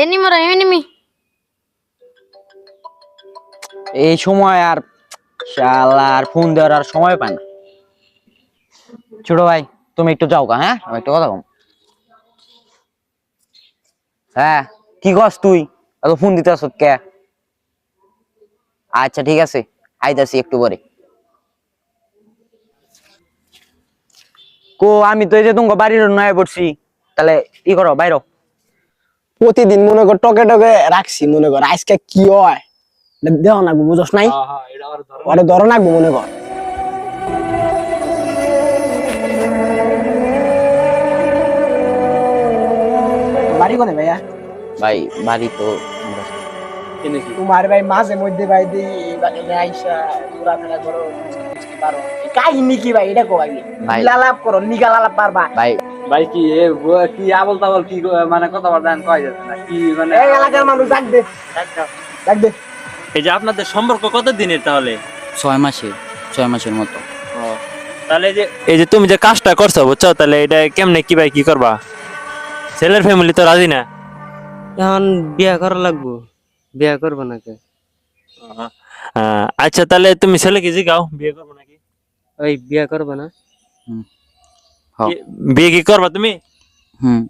Enemy এই সময় আর শালার ফোন দেওয়ার আর সময় পায় না। ছোট ভাই তুমি একটু যাও গা, হ্যাঁ আমি একটু কথা কম। হ্যাঁ কি কস তুই এত ফোন দিতে আসত কে? আচ্ছা ঠিক আছে আইতাছি একটু পরে। কো আমি তো এই যে তোমার বাড়ির নয় পড়ছি, তাহলে ই করো বাইরো। প্রতিদিন মনে কর টকে টকে রাখছি, মনে কর আজকে কি হয় দেহ না বুঝস নাই, ওরে ধরো না মনে কর। বাড়ি কোনে ভাইয়া? ভাই বাড়ি তো তোমার ভাই মাঝে মধ্যে ভাই দিই আইসা ঘোরাফেরা করো, পারো কাহিনী কি ভাই এটা কো আগে ভাই লালাপ করো, নিগা লালাপ পারবা ভাই ভাই কি কি আবল তাবল কি মানে কথাবার্তা কয় যাচ্ছে না কি মানে এই এলাকার মানুষ ডাক দে, ডাক দে। এই যে আপনাদের সম্পর্ক কত দিনের তাহলে? 6 মাসের মতো। তাহলে এই যে তুমি যে কাজটা করছো বুঝছো, তাহলে এটা কেমনে কি ভাই কি করবা? ছেলের ফ্যামিলি তো রাজি না। এখন বিয়া করা লাগবো, বিয়া করবো নাকি? আচ্ছা তাহলে তুমি ছেলেকে জিগাও বিয়ে করবো নাকি। ওই বিয়া করবো না? বিয়ে কি করবা তুমি? হুম